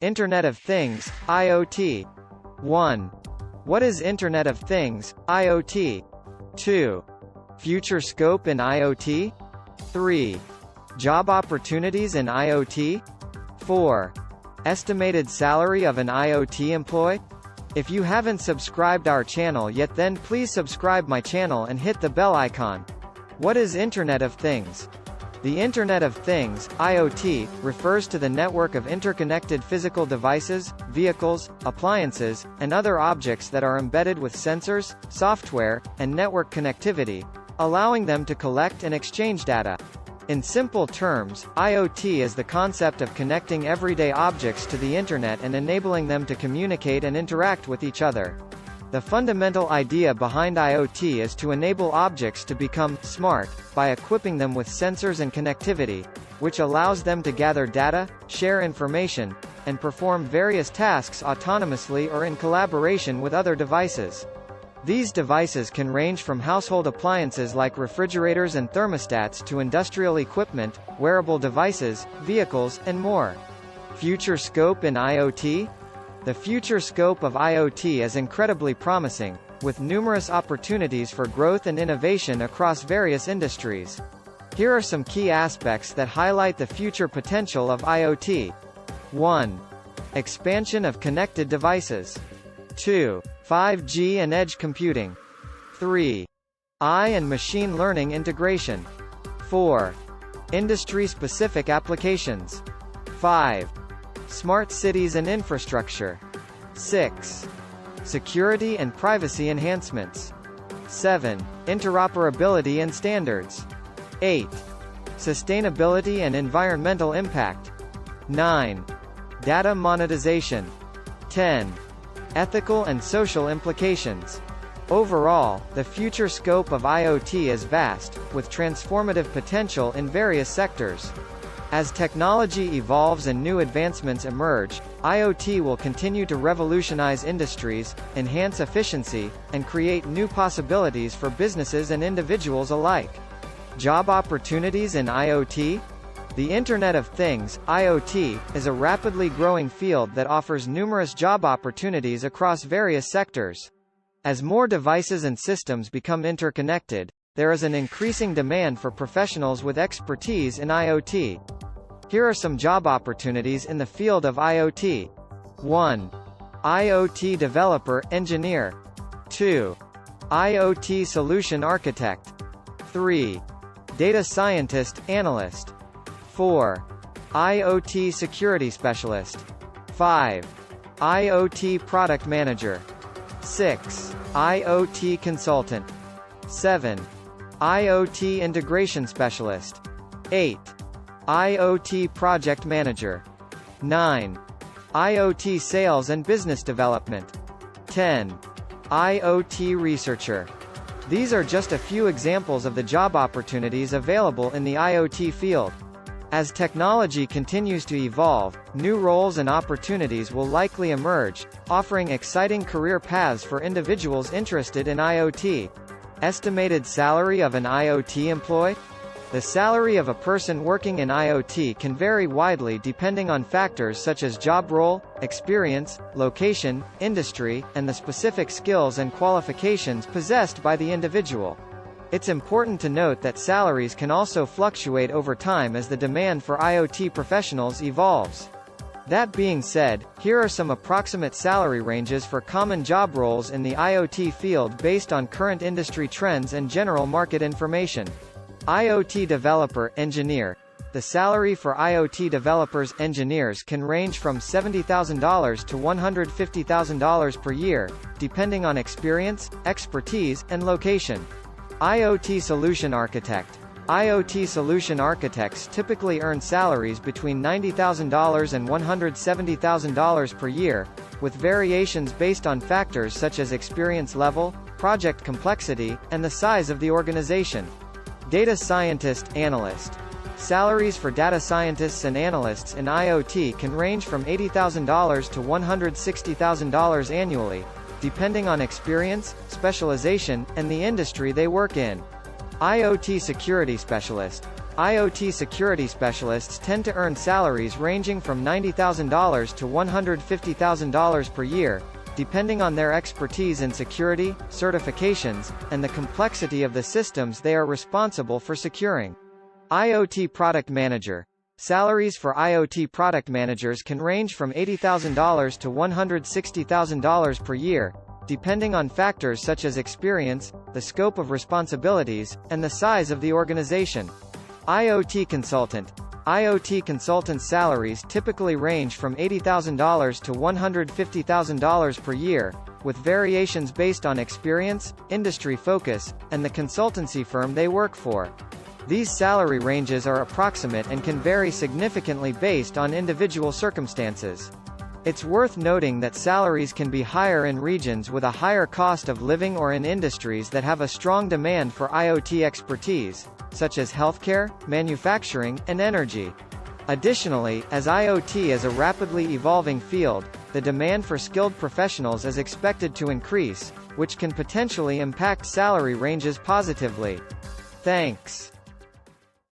Internet of Things, IoT. 1. What is Internet of Things, IoT? 2. Future scope in IoT? 3. Job opportunities in IoT? 4. Estimated salary of an IoT employee? If you haven't subscribed our channel yet, then please subscribe my channel and hit the bell icon. What is Internet of Things? The Internet of Things, IoT, refers to the network of interconnected physical devices, vehicles, appliances, and other objects that are embedded with sensors, software, and network connectivity, allowing them to collect and exchange data. In simple terms, IoT is the concept of connecting everyday objects to the Internet and enabling them to communicate and interact with each other. The fundamental idea behind IoT is to enable objects to become smart by equipping them with sensors and connectivity, which allows them to gather data, share information, and perform various tasks autonomously or in collaboration with other devices. These devices can range from household appliances like refrigerators and thermostats to industrial equipment, wearable devices, vehicles, and more. Future scope in IoT? The future scope of IoT is incredibly promising, with numerous opportunities for growth and innovation across various industries. Here are some key aspects that highlight the future potential of IoT. 1. Expansion of connected devices. 2. 5G and edge computing. 3. AI and machine learning integration. 4. Industry-specific applications. 5. Smart cities and infrastructure. 6. Security and privacy enhancements. 7. Interoperability and standards. 8. Sustainability and environmental impact. 9. Data monetization. 10. Ethical and social implications. Overall, the future scope of IoT is vast, with transformative potential in various sectors. As technology evolves and new advancements emerge, IoT will continue to revolutionize industries, enhance efficiency, and create new possibilities for businesses and individuals alike. Job opportunities in IoT? The Internet of Things, IoT, is a rapidly growing field that offers numerous job opportunities across various sectors. As more devices and systems become interconnected, there is an increasing demand for professionals with expertise in IoT. Here are some job opportunities in the field of IoT. 1. IoT developer, engineer. 2. IoT solution architect. 3. Data scientist, analyst. 4. IoT security specialist. 5. IoT product manager. 6. IoT consultant. 7. IoT integration specialist. 8. IoT project manager. 9. IoT sales and business development. 10. IoT researcher. These are just a few examples of the job opportunities available in the IoT field. As technology continues to evolve, new roles and opportunities will likely emerge, offering exciting career paths for individuals interested in IoT. Estimated salary of an IoT employee? The salary of a person working in IoT can vary widely depending on factors such as job role, experience, location, industry, and the specific skills and qualifications possessed by the individual. It's important to note that salaries can also fluctuate over time as the demand for IoT professionals evolves. That being said, here are some approximate salary ranges for common job roles in the IoT field based on current industry trends and general market information. IoT developer, engineer. The salary for IoT developers, engineers can range from $70,000 to $150,000 per year, depending on experience, expertise, and location. IoT solution architect. IoT solution architects typically earn salaries between $90,000 and $170,000 per year, with variations based on factors such as experience level, project complexity, and the size of the organization. Data scientist, analyst. Salaries for data scientists and analysts in IoT can range from $80,000 to $160,000 annually, depending on experience, specialization, and the industry they work in. IoT security specialist. IoT security specialists tend to earn salaries ranging from $90,000 to $150,000 per year, depending on their expertise in security, certifications, and the complexity of the systems they are responsible for securing. IoT product manager. Salaries for IoT product managers can range from $80,000 to $160,000 per year, depending on factors such as experience, the scope of responsibilities, and the size of the organization. IoT consultant. IoT consultants' salaries typically range from $80,000 to $150,000 per year, with variations based on experience, industry focus, and the consultancy firm they work for. These salary ranges are approximate and can vary significantly based on individual circumstances. It's worth noting that salaries can be higher in regions with a higher cost of living or in industries that have a strong demand for IoT expertise, such as healthcare, manufacturing, and energy. Additionally, as IoT is a rapidly evolving field, the demand for skilled professionals is expected to increase, which can potentially impact salary ranges positively. Thanks.